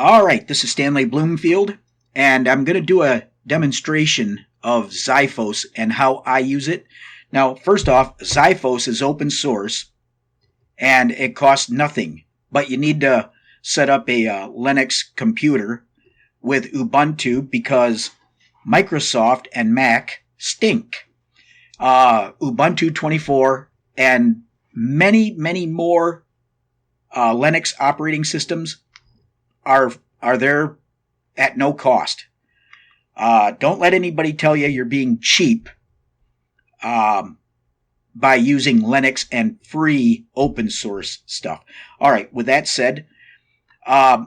All right, this is Stanley Bloomfield, and I'm going to do a demonstration of Xiphos and how I use it. Now, first off, Xiphos is open source, and it costs nothing, but you need to set up a Linux computer with Ubuntu because Microsoft and Mac stink. Ubuntu 24 and many more Linux operating systems are there at no cost. Don't let anybody tell you you're being cheap by using Linux and free open source stuff. All right. With that said, I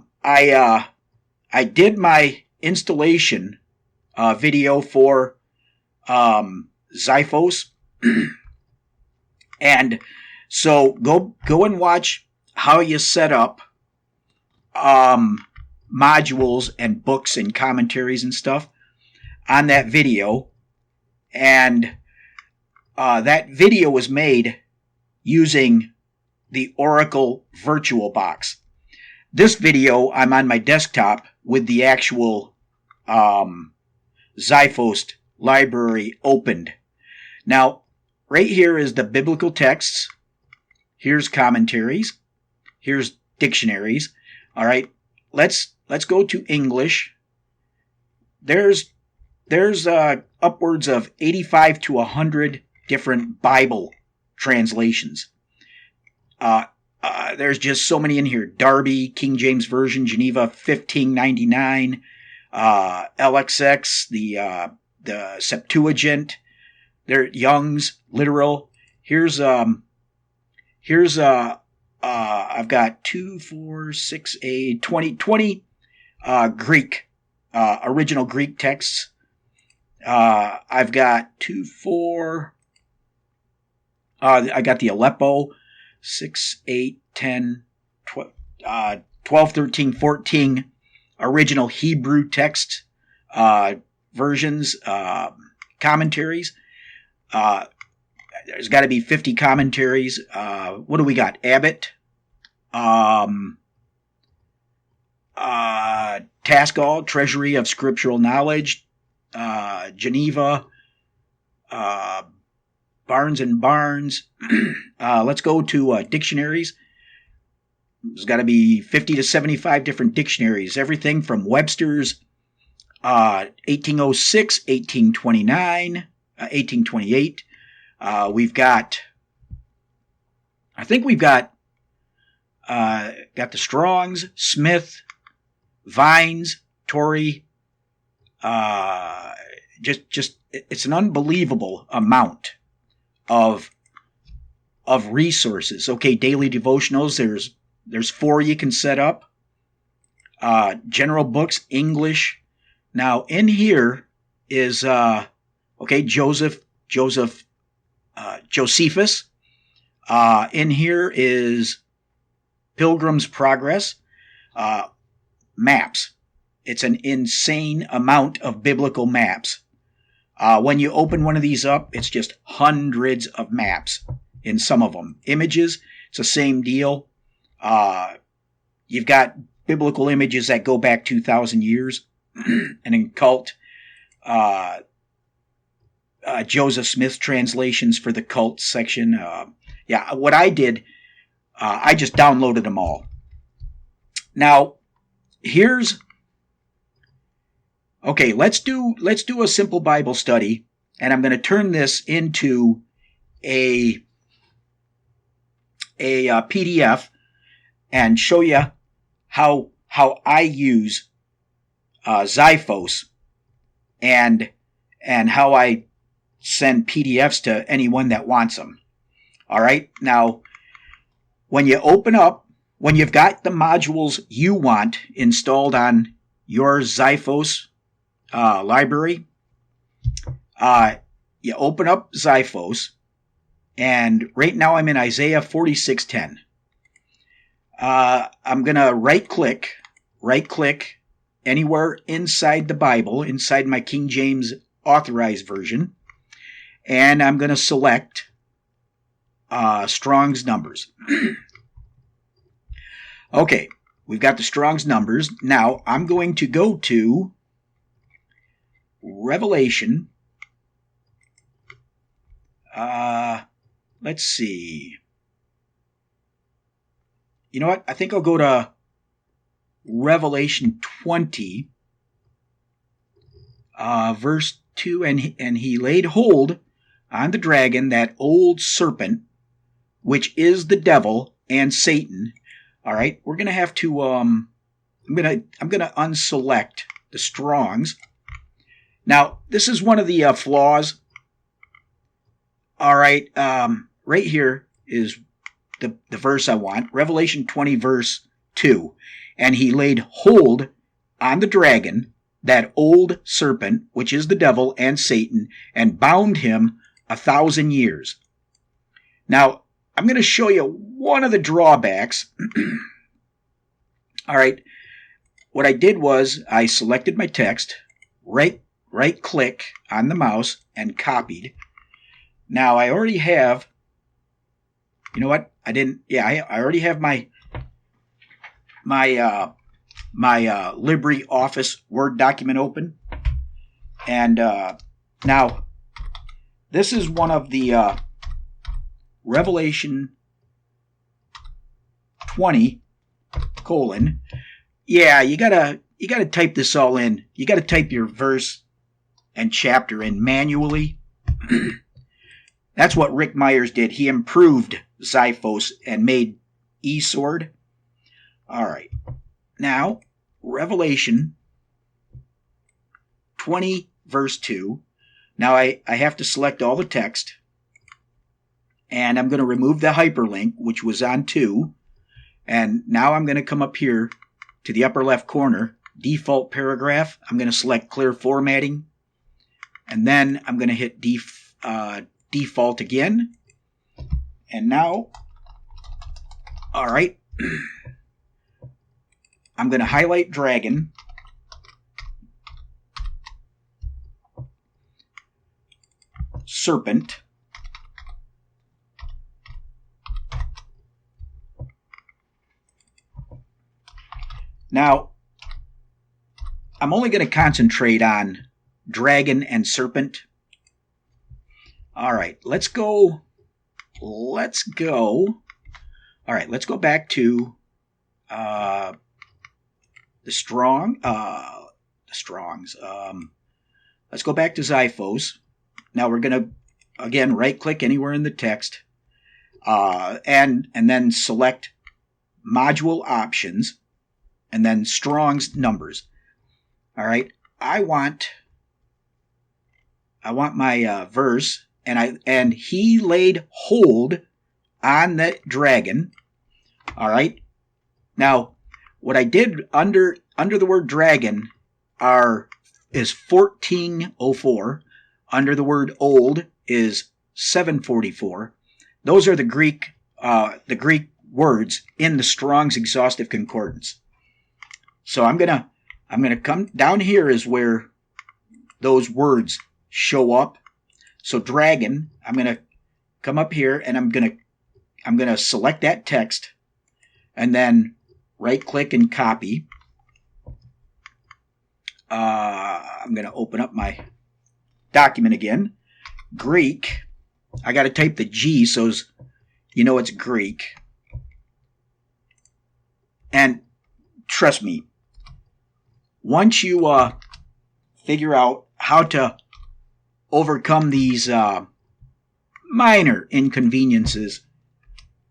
did my installation video for Xiphos, and so go and watch how you set up modules and books and commentaries and stuff on that video. And that video was made using the Oracle VirtualBox. This video, I'm on my desktop with the actual Xiphos library opened. Now, right here is the biblical texts. Here's commentaries. Here's dictionaries. All right, let's go to English. There's upwards of 85 to 100 different Bible translations. There's just so many in here. Darby, King James Version, Geneva 1599, LXX, the Septuagint. There, Young's literal. Here's I've got 2, 4, 6, 8, 20 Greek, original Greek texts. I've got 2, 4, I got the Aleppo, 6, 8, 10, 12, 13, 14 original Hebrew text versions, commentaries. There's got to be 50 commentaries. What do we got? Abbott, Taskall, Treasury of Scriptural Knowledge, Geneva, Barnes and Barnes. Let's go to dictionaries. There's got to be 50 to 75 different dictionaries. Everything from Webster's 1806, 1829, 1828. We've got the Strong's, Smith, Vines, Torrey. Just it's an unbelievable amount of resources. Okay, daily devotionals. There's 4 you can set up. General books, English. Now in here is Josephus. In here is Pilgrim's Progress. Maps. It's an insane amount of biblical maps. When you open one of these up, it's just hundreds of maps in some of them. Images, it's the same deal. You've got biblical images that go back 2,000 years. And in cult, Joseph Smith translations for the cult section. What I did, I just downloaded them all. Now, let's do a simple Bible study, and I'm going to turn this into a PDF and show you how I use Xiphos and how I send PDFs to anyone that wants them. All right. Now, when you when you've got the modules you want installed on your Xiphos library, you open up Xiphos, and right now I'm in Isaiah 46:10. I'm going to right click anywhere inside the Bible, inside my King James Authorized Version, and I'm going to select Strong's numbers. Okay, we've got the Strong's numbers. Now I'm going to go to Revelation. Let's see. You know what? I think I'll go to Revelation 20, verse 2. And he laid hold on the dragon, that old serpent, which is the devil and Satan. All right, we're gonna have to. I'm gonna unselect the Strong's. Now this is one of the flaws. All right, right here is the verse I want. Revelation 20, verse 2. And he laid hold on the dragon, that old serpent, which is the devil and Satan, and bound him 1,000 years. Now, I'm going to show you one of the drawbacks. All right. What I did was I selected my text, right click on the mouse, and copied. Now I already have, you know what? I didn't, yeah, I already have my LibreOffice Word document open. And now this is one of the Revelation 20, colon. Yeah, you gotta type this all in. You gotta type your verse and chapter in manually. That's what Rick Myers did. He improved Xiphos and made eSword. All right. Now, Revelation 20, verse 2. Now, I have to select all the text. And I'm going to remove the hyperlink, which was on 2. And now I'm going to come up here to the upper left corner, default paragraph. I'm going to select clear formatting. And then I'm going to hit default again. And now, all right, I'm going to highlight dragon. Serpent. Now, I'm only going to concentrate on dragon and serpent. All right, let's go. All right, let's go back to the Strongs. Let's go back to Xiphos. Now we're going to, again, right-click anywhere in the text, and then select Module Options, and then Strong's Numbers. All right, I want my verse, and he laid hold on that dragon. All right. Now, what I did under the word dragon is 1404. Under the word old is 744. Those are the Greek words in the Strong's Exhaustive Concordance. So I'm gonna come down here is where those words show up. So dragon, I'm gonna come up here and I'm gonna select that text and then right click and copy. I'm gonna open up my document again. Greek. I got to type the G so you know it's Greek. And trust me, once you figure out how to overcome these minor inconveniences,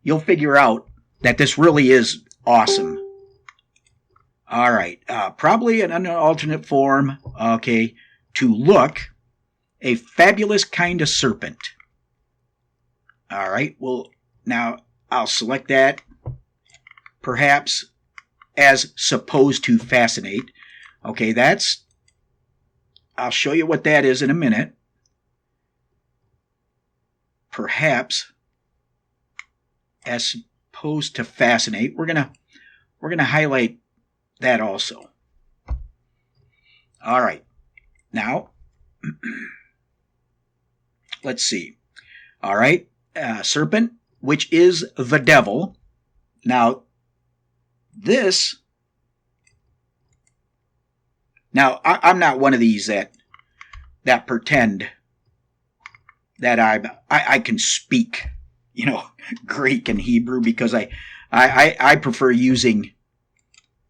you'll figure out that this really is awesome. All right, probably an alternate form. Okay, to look. A fabulous kind of serpent. All right, well, now I'll select that. Perhaps as supposed to fascinate. Okay, I'll show you what that is in a minute. Perhaps as opposed to fascinate. We're gonna highlight that also. All right, now. Let's see. All right. Serpent, which is the devil. Now, this Now, I'm not one of these that pretend that I can speak, Greek and Hebrew, because I prefer using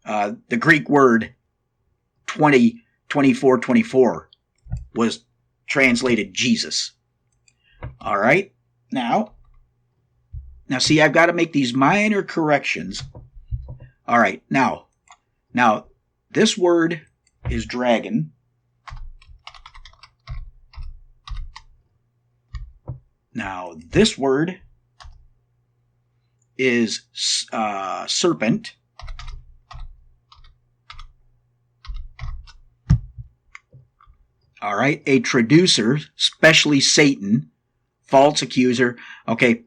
the Greek word 24 was translated Jesus. All right. Now see, I've got to make these minor corrections. All right. Now this word is dragon. Now this word is serpent. All right, a traducer, especially Satan, false accuser. Okay,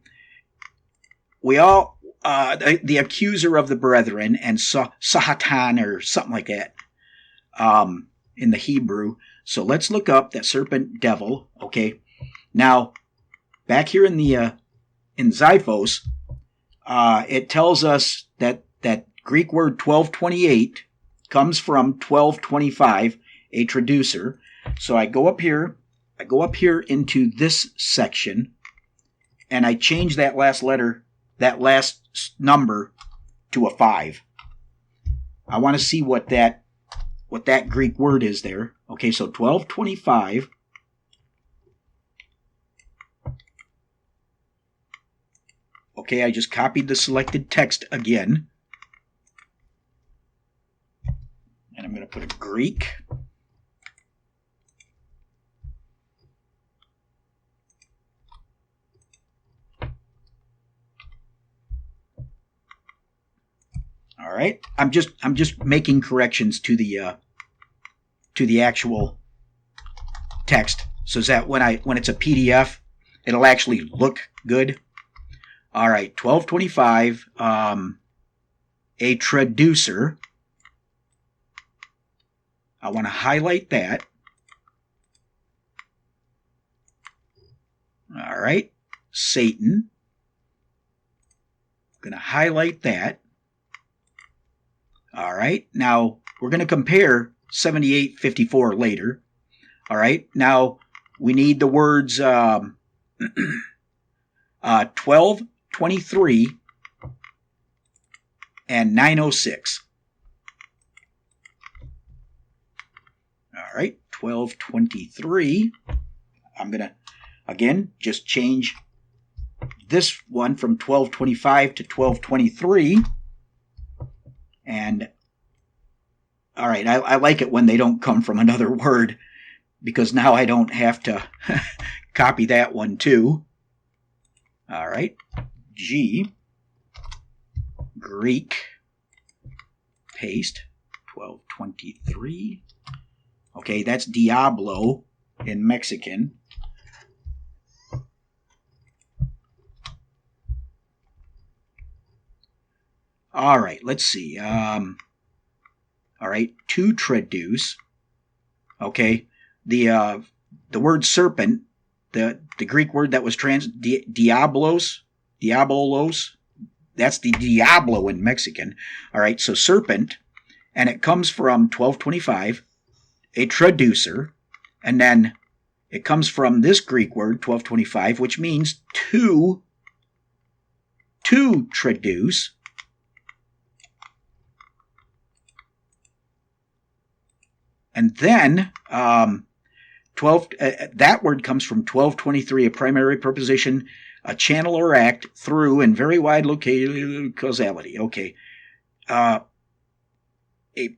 we all, the accuser of the brethren, and Satan or something like that, in the Hebrew. So let's look up that serpent devil. Okay, now back here in the in Xiphos, it tells us that Greek word 1228 comes from 1225, a traducer. So I go up here into this section, and I change that last letter, that last number, to a 5. I want to see what that Greek word is there. Okay, so 1225. Okay, I just copied the selected text again. And I'm going to put a Greek. All right, I'm just making corrections to the actual text, so that when it's a PDF, it'll actually look good. All right, 1225, a traducer. I want to highlight that. All right, Satan. I'm going to highlight that. All right, now we're going to compare 7854 later. All right, now we need the words 1223 and 906. All right, 1223. I'm going to, again, just change this one from 1225 to 1223. And, all right, I like it when they don't come from another word, because now I don't have to copy that one too. All right, G, Greek, paste, 1223. Okay, that's Diablo in Mexican. All right, let's see. All right, to traduce. Okay, the word serpent, the Greek word that was diabolos, that's the Diablo in Mexican. All right, so serpent, and it comes from 1225, a traducer, and then it comes from this Greek word 1225, which means to traduce. And then that word comes from 1223, a primary preposition, a channel or act through and very wide local causality. Okay. A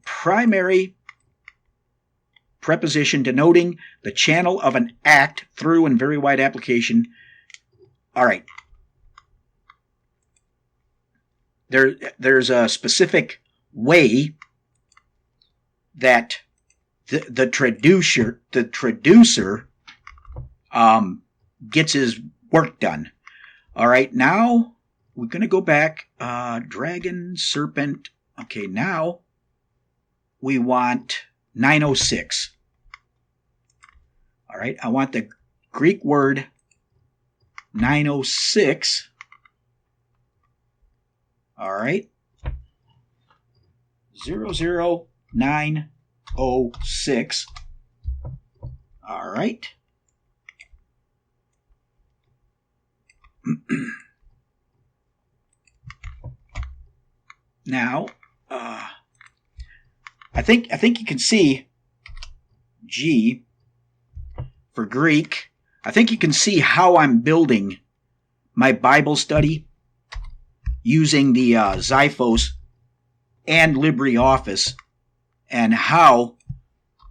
primary preposition denoting the channel of an act through and very wide application. All right. There's a specific way that the traducer gets his work done. All right, now we're going to go back. Dragon, serpent. Okay, now we want 906. All right, I want the Greek word 906. All right, 009 906. All right. Now, I think you can see G for Greek. I think you can see how I'm building my Bible study using the Xiphos and LibreOffice, and how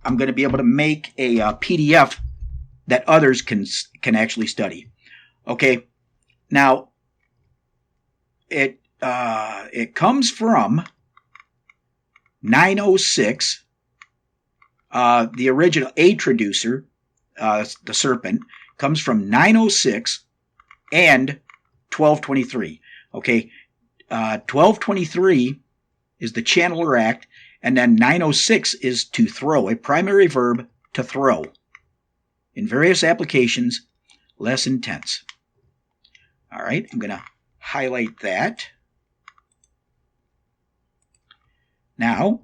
I'm going to be able to make a PDF that others can actually study. Okay, now it comes from 906. The original A traducer, the Serpent, comes from 906 and 1223. Okay, 1223 is the channeler act, and then 906 is to throw, a primary verb to throw. In various applications, less intense. All right, I'm going to highlight that. Now,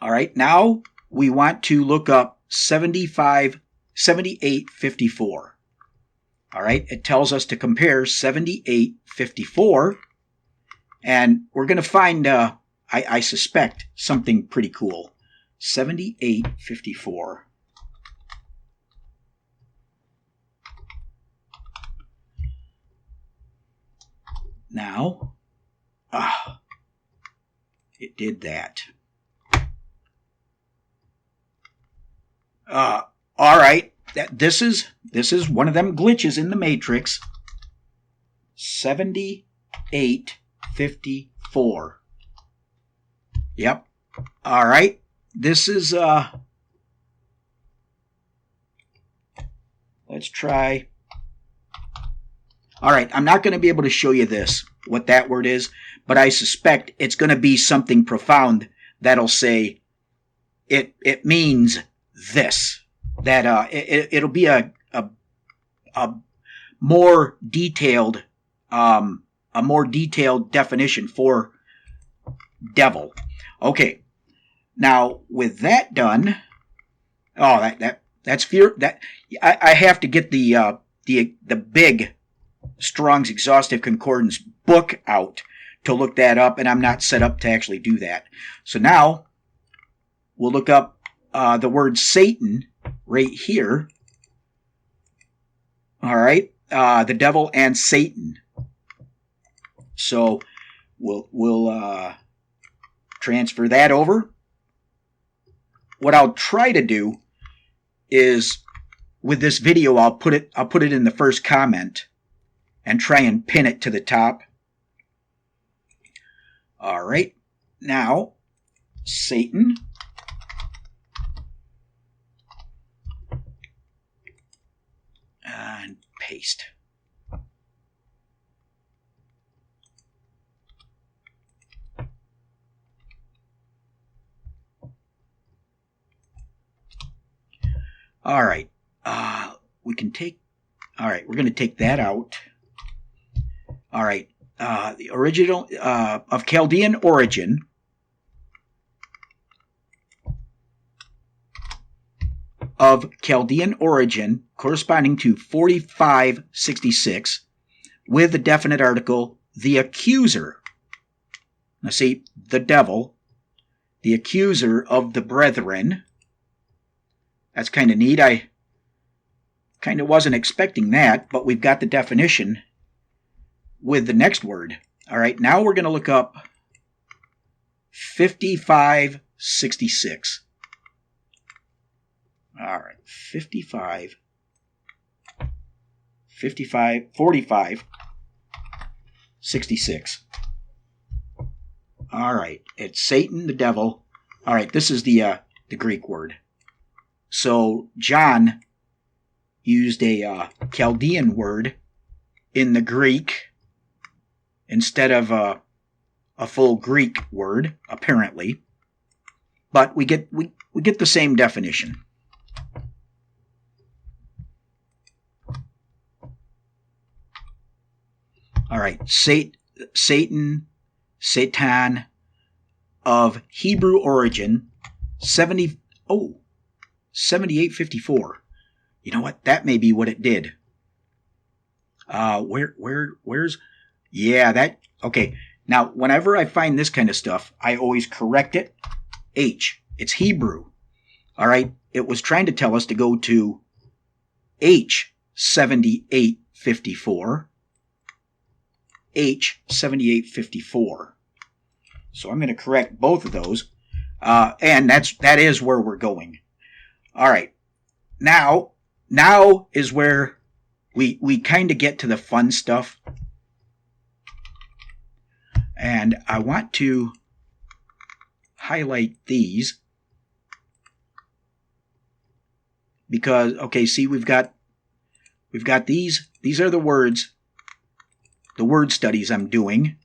all right, now we want to look up 7854. All right, it tells us to compare 7854, and we're going to find, I suspect, something pretty cool. 7854. Now, it did that. All right, this is one of them glitches in the matrix. 7854. Yep. All right. This is let's try. All right, I'm not going to be able to show you this, what that word is, but I suspect it's going to be something profound that'll say it means this. That it'll be a more detailed definition for devil. Okay. Now with that done, that's fear. That I have to get the big Strong's Exhaustive Concordance book out to look that up, and I'm not set up to actually do that. So now we'll look up the word Satan right here. All right, the devil and Satan. So we'll transfer that over. What I'll try to do is, with this video, I'll put it in the first comment and try and pin it to the top. All right, now Satan. And paste. All right, we're going to take that out. All right, the original of Chaldean origin. Of Chaldean origin, corresponding to 4566, with the definite article, the accuser. Now see, the devil, the accuser of the brethren. That's kind of neat. I kind of wasn't expecting that, but we've got the definition with the next word. All right, now we're going to look up 5566. All right, 45, 45, 66. All right, it's Satan, the devil. All right, this is the Greek word. So John used a Chaldean word in the Greek instead of a full Greek word, apparently. But we get the same definition. All right, Satan, Satan, of Hebrew origin, 7854. You know what? That may be what it did. Where's, yeah, that, okay. Now, whenever I find this kind of stuff, I always correct it. H. It's Hebrew. All right. It was trying to tell us to go to H7854. H7854. So I'm going to correct both of those. And that is where we're going. All right. Now is where we kind of get to the fun stuff. And I want to highlight these because, okay, see, we've got these. These are the words, the word studies I'm doing.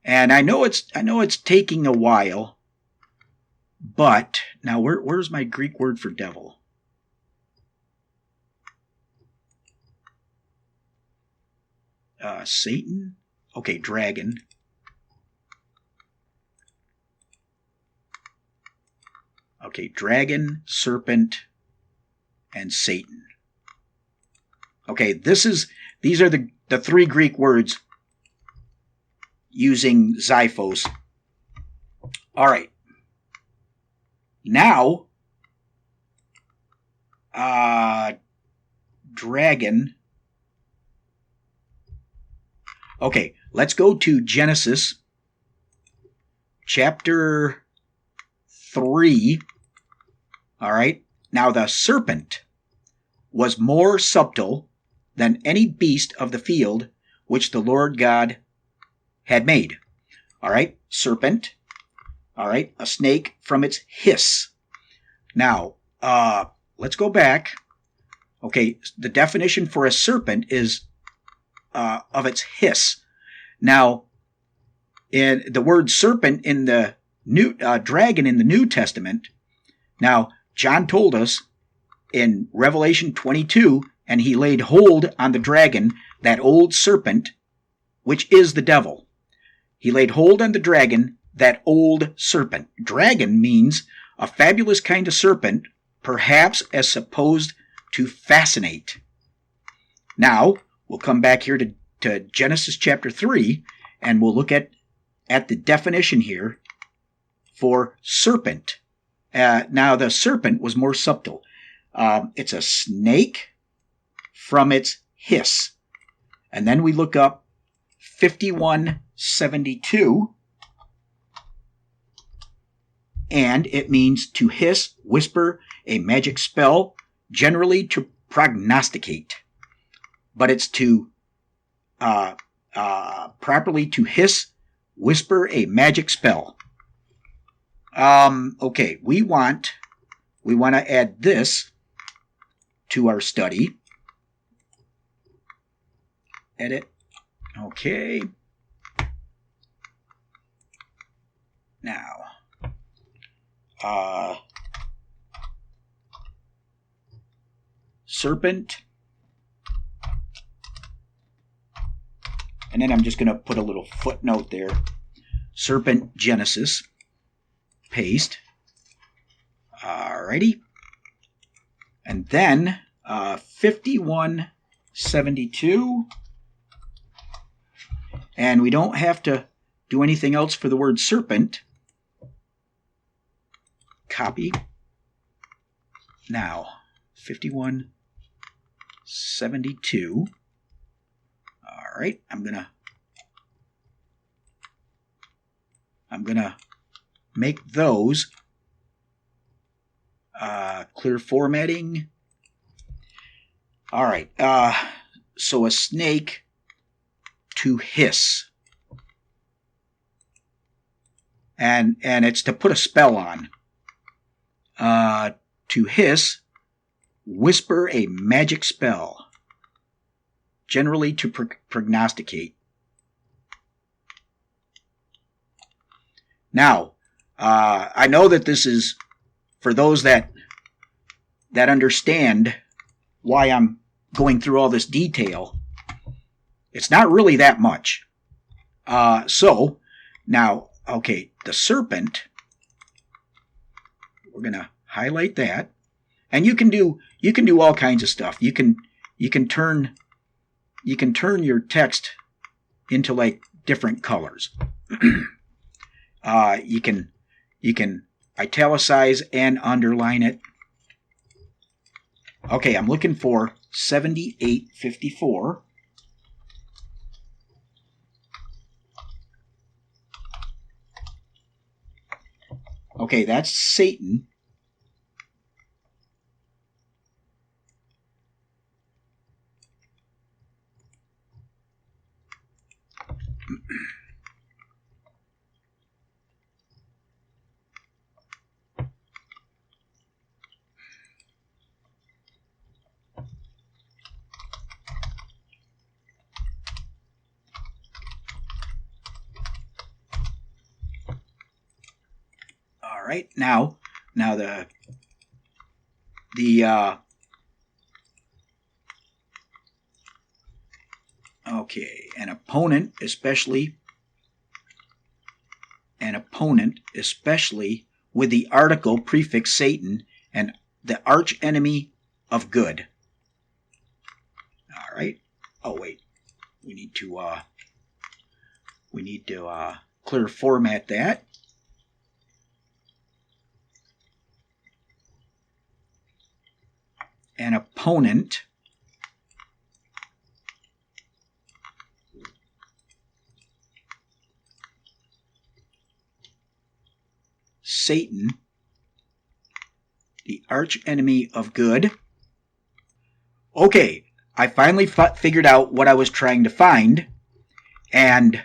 And I know it's taking a while, but now where's my Greek word for devil? Satan? Okay, dragon. Okay, dragon, serpent, and Satan. Okay, these are the three Greek words using Xiphos. All right. Now, dragon. Okay, let's go to Genesis chapter 3. All right. Now the serpent was more subtle than any beast of the field which the Lord God had made. All right. Serpent. All right. A snake from its hiss. Now, let's go back. Okay. The definition for a serpent is of its hiss. Now, in the word serpent in the new dragon in the New Testament. Now, John told us in Revelation 22, and he laid hold on the dragon, that old serpent, which is the devil. He laid hold on the dragon, that old serpent. Dragon means a fabulous kind of serpent, perhaps as supposed to fascinate. Now, we'll come back here to Genesis chapter 3, and we'll look at the definition here for serpent. Now, the serpent was more subtle. It's a snake from its hiss. And then we look up 5172, and it means to hiss, whisper, a magic spell, generally to prognosticate. But it's to properly to hiss, whisper, a magic spell. Okay, we want to add this to our study. Edit. Okay. Now, serpent. And then I'm just going to put a little footnote there. Serpent Genesis. Paste. Alrighty. And then 5172. And we don't have to do anything else for the word serpent. Copy. Now, 5172. All right, I'm gonna make those clear formatting. All right, so a snake to hiss, and it's to put a spell on. To hiss, whisper a magic spell, generally to prognosticate. Now, I know that this is for those that understand why I'm going through all this detail. It's not really that much. So, now, okay, the serpent we're going to highlight that. And you can do all kinds of stuff. You can turn your text into like different colors. You can italicize and underline it. Okay, I'm looking for 7854. Okay, that's Satan. All right, now the okay, an opponent especially with the article prefix Satan and the arch enemy of good. All right. Oh wait, we need to clear format that. An opponent Satan, the arch enemy of good. Okay, I finally figured out what I was trying to find, and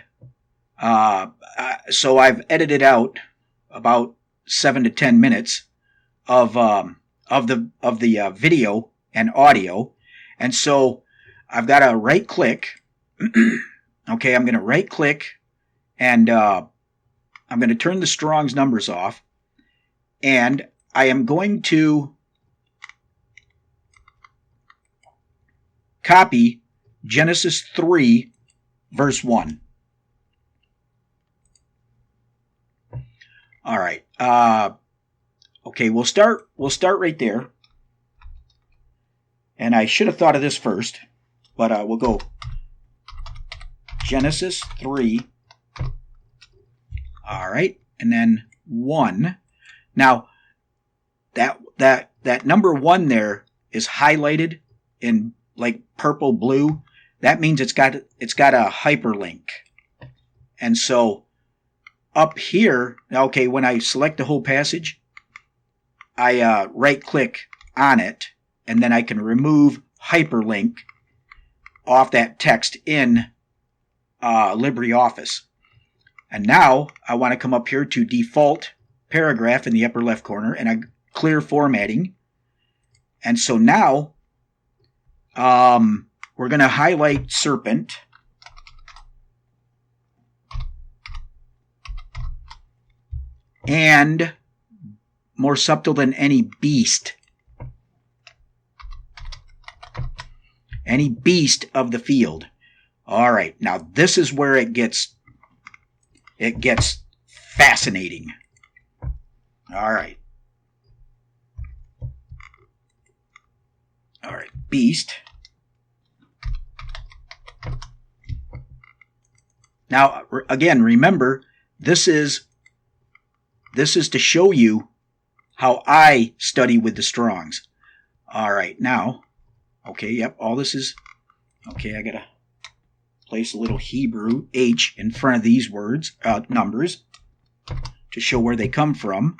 so I've edited out about 7 to 10 minutes of the video and audio, and so I've got to right click. Okay, I'm going to right click, and I'm going to turn the Strong's numbers off, and I am going to copy Genesis 3, verse 1. All right. Okay, we'll start right there. And I should have thought of this first, but we'll go Genesis 3. All right, and then 1. Now, that number 1 there is highlighted in like purple blue. That means it's got a hyperlink. And so up here, okay, when I select the whole passage, I right click on it, and then I can remove hyperlink off that text in LibreOffice. And now I want to come up here to default paragraph in the upper left corner, and I clear formatting. And so now we're going to highlight serpent. And more subtle than any beast. Any beast of the field. All right, now this is where it gets fascinating. All right. All right, beast. Now, again, remember, this is to show you how I study with the Strongs. All right, now, okay, yep, all this is, okay, I got to place a little Hebrew H in front of these words, numbers, to show where they come from.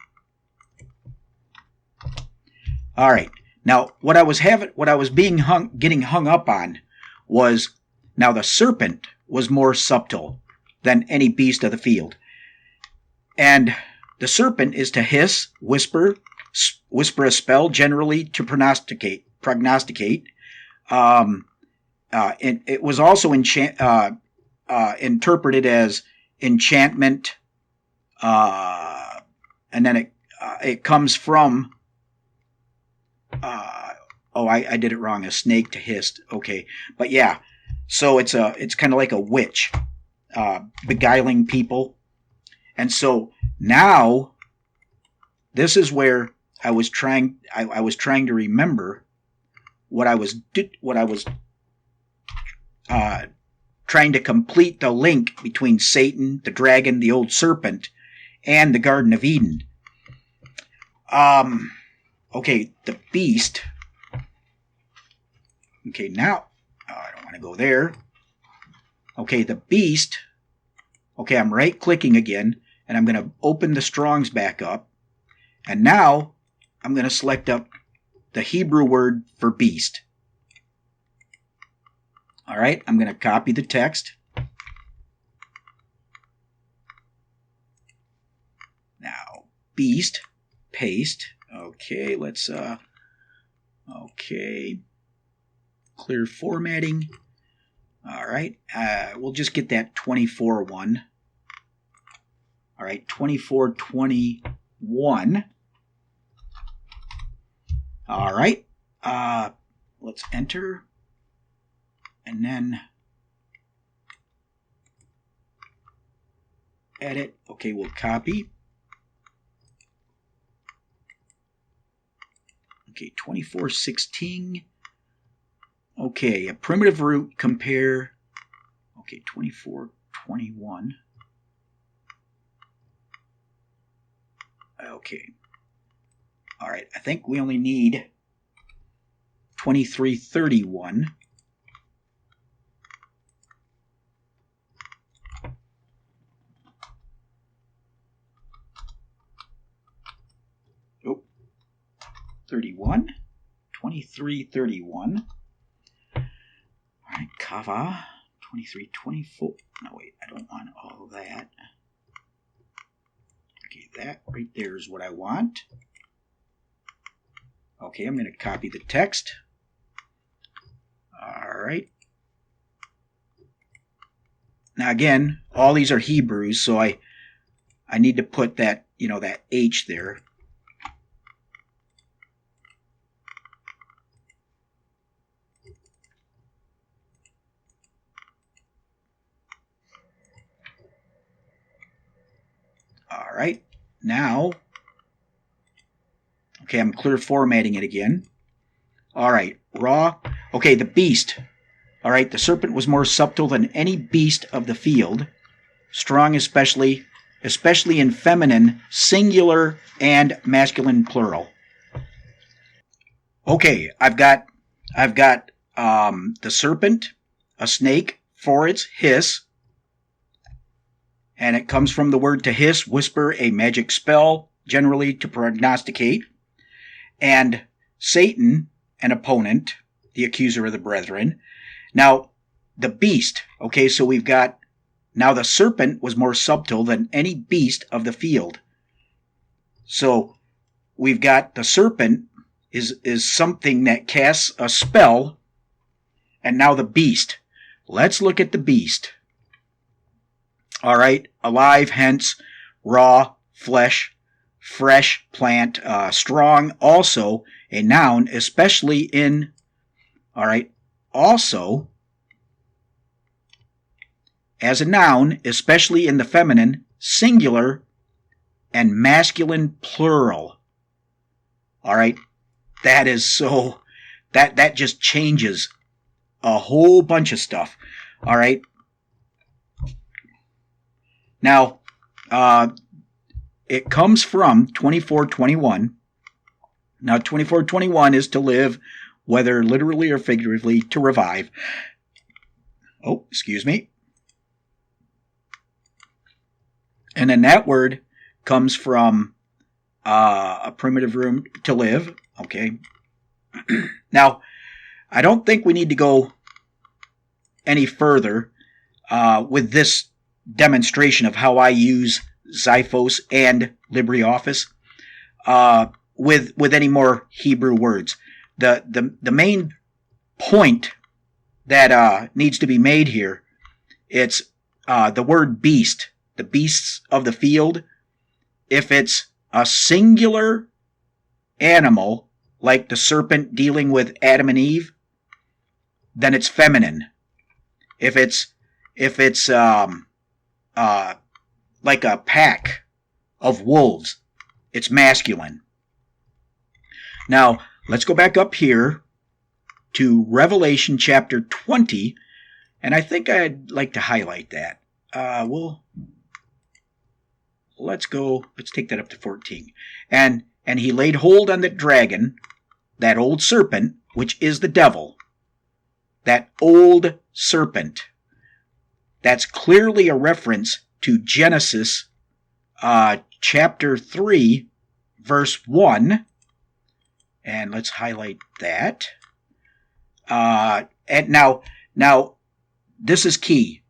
All right, now what I was getting hung up on was, now the serpent was more subtle than any beast of the field. And the serpent is to hiss, whisper a spell, generally to prognosticate. It was also interpreted as enchantment, and then it comes from. I did it wrong. A snake to hiss. Okay, but yeah, so it's kind of like a witch, beguiling people, and so now this is where I was trying to remember what I was trying to complete the link between Satan, the dragon, the Old Serpent, and the Garden of Eden. Okay, the beast. Okay, now I don't want to go there. Okay, the beast. Okay, I'm right-clicking again, and I'm going to open the Strong's back up. And now I'm going to select up the Hebrew word for beast. All right, I'm going to copy the text. Now, beast, paste. Okay, let's, okay, clear formatting. All right, we'll just get that 24 one. All right, 2421. All right, let's enter. And then edit. Okay, we'll copy. Okay, 2416. Okay, a primitive root compare. Okay, 2421. Okay. All right, I think we only need 2331. Oh, 31. 2331. All right, kava. 2324. No, wait, I don't want all of that. Okay, that right there is what I want. Okay, I'm going to copy the text. All right. Now again, all these are Hebrews, so I need to put that, that H there. All right. Now, okay, I'm clear formatting it again. All right, raw. Okay, the beast. All right, the serpent was more subtle than any beast of the field, strong especially in feminine, singular, and masculine plural. Okay, I've got the serpent, a snake, for its hiss, and it comes from the word to hiss, whisper, a magic spell, generally to prognosticate, and Satan, an opponent, the accuser of the brethren. Now, the beast, okay, so we've got, now the serpent was more subtle than any beast of the field. So we've got the serpent is something that casts a spell, and now the beast. Let's look at the beast. All right, alive, hence, raw, flesh, fresh, plant, strong, also a noun, especially in, all right, also as a noun, especially in the feminine, singular, and masculine plural. All right, that is so, that just changes a whole bunch of stuff. All right. Now, it comes from 2421. Now, 2421 is to live, whether literally or figuratively, to revive. Oh, excuse me. And then that word comes from a primitive root, to live. Okay. Now, I don't think we need to go any further with this demonstration of how I use Xiphos and LibreOffice with any more Hebrew words. The main point that needs to be made here, it's the word beast, the beasts of the field. If it's a singular animal, like the serpent dealing with Adam and Eve, then it's feminine. If it's like a pack of wolves, it's masculine. Now, let's go back up here to Revelation chapter 20, and I think I'd like to highlight that. Let's take that up to 14. And he laid hold on the dragon, that old serpent, which is the devil. That old serpent. That's clearly a reference to Genesis chapter 3, verse 1. And let's highlight that. And now, this is key.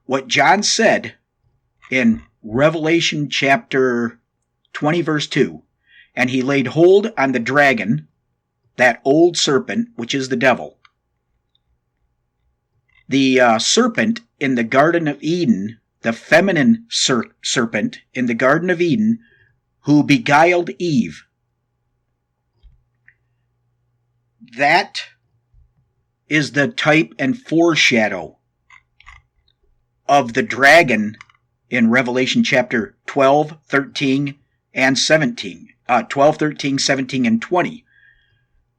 What John said in Revelation chapter 20, verse 2, and he laid hold on the dragon, that old serpent, which is the devil. The serpent in the Garden of Eden, the feminine serpent in the Garden of Eden, who beguiled Eve. That is the type and foreshadow of the dragon in Revelation chapter 12, 13, and 17. 12, 13, 17, and 20.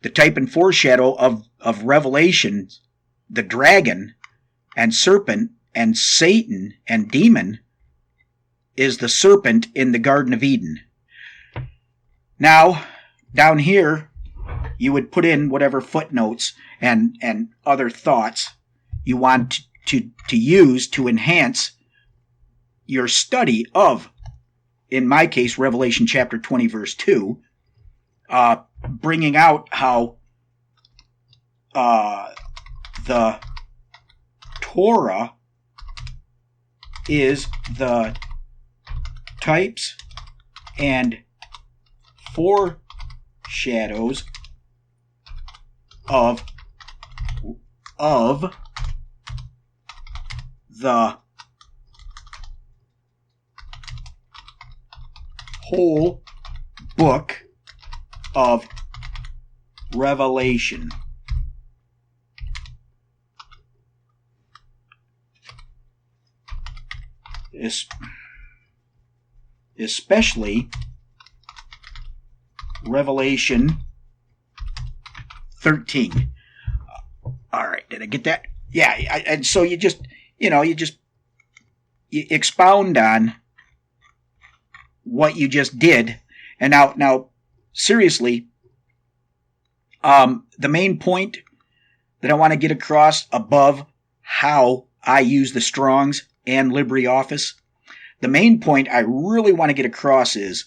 The type and foreshadow of Revelation, the dragon and serpent and Satan and demon, is the serpent in the Garden of Eden. Now, down here, you would put in whatever footnotes and other thoughts you want to use to enhance your study of, in my case, Revelation chapter 20, verse 2, bringing out how the Torah is the types and foreshadows of the whole book of Revelation. Especially Revelation 13. All right, did I get that? Yeah, and so you expound on what you just did. And now seriously, the main point that I want to get across above how I use the Strongs and LibreOffice, the main point I really want to get across is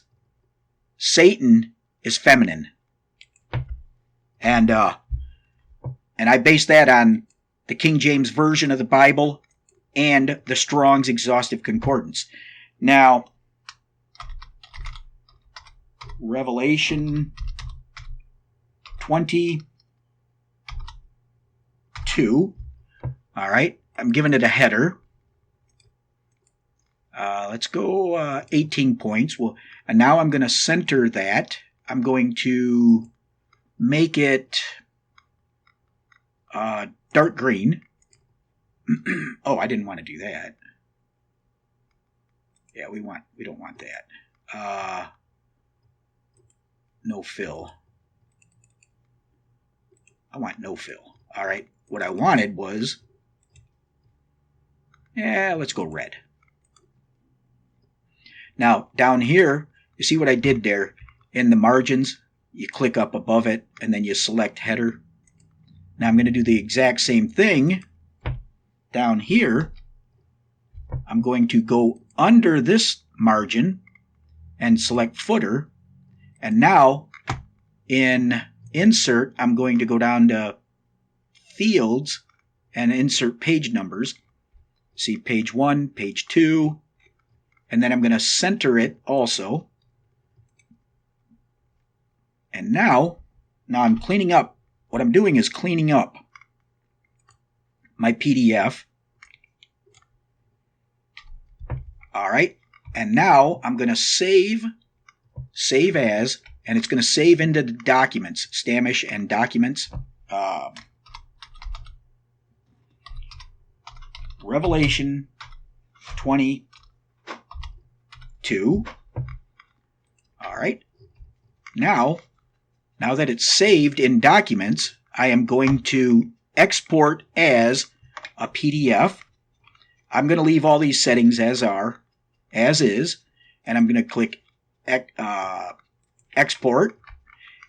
Satan is feminine. And I base that on the King James Version of the Bible and the Strong's Exhaustive Concordance. Now, Revelation 22. All right, I'm giving it a header. Let's go 18 points. Well, and now I'm going to center that. I'm going to make it dark green. Oh, I didn't want to do that. Yeah, we don't want that. No fill. I want no fill. All right. What I wanted was, let's go red. Now, down here, you see what I did there? In the margins, you click up above it, and then you select header. Now I'm going to do the exact same thing down here. I'm going to go under this margin and select footer. And now in insert, I'm going to go down to fields and insert page numbers. See page 1, page 2, and then I'm going to center it also. And now I'm cleaning up. What I'm doing is cleaning up my PDF. All right. And now I'm going to save as, and it's going to save into the documents, Stamish and documents. Revelation 22. All right. Now Now that it's saved in Documents, I am going to export as a PDF. I'm going to leave all these settings as is, and I'm going to click export,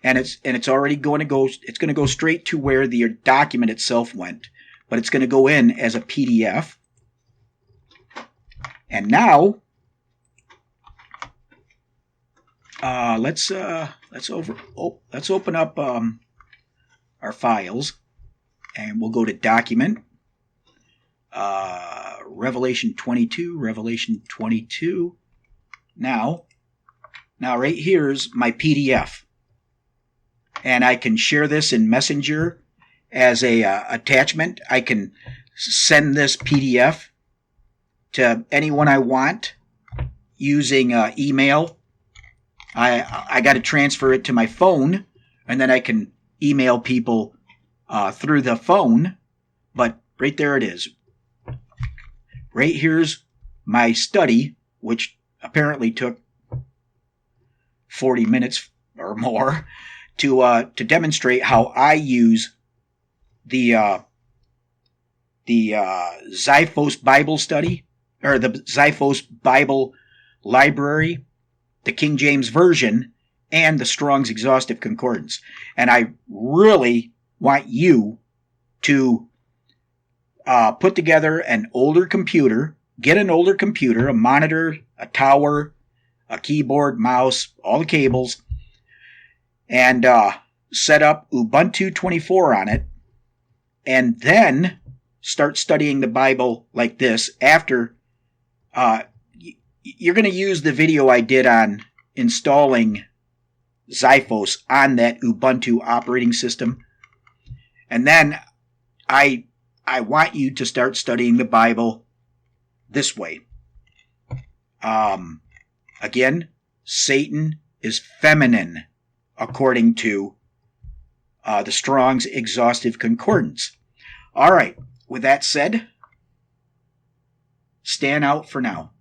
and it's already going to go. It's going to go straight to where the document itself went, but it's going to go in as a PDF. And now, let's open up our files, and we'll go to Document, Revelation 22. Now right here's my PDF, and I can share this in Messenger as a attachment. I can send this PDF to anyone I want using email. I got to transfer it to my phone, and then I can email people through the phone. But right there it is. Right here's my study, which apparently took 40 minutes or more to demonstrate how I use the Xiphos Bible study, or the Xiphos Bible library, the King James Version, and the Strong's Exhaustive Concordance. And I really want you to put together an older computer, get an older computer, a monitor, a tower, a keyboard, mouse, all the cables, and set up Ubuntu 24 on it, and then start studying the Bible like this. After you're going to use the video I did on installing Xiphos on that Ubuntu operating system, and then I want you to start studying the Bible this way. Again, Satan is feminine, according to the Strong's Exhaustive Concordance. All right, with that said, stand out for now.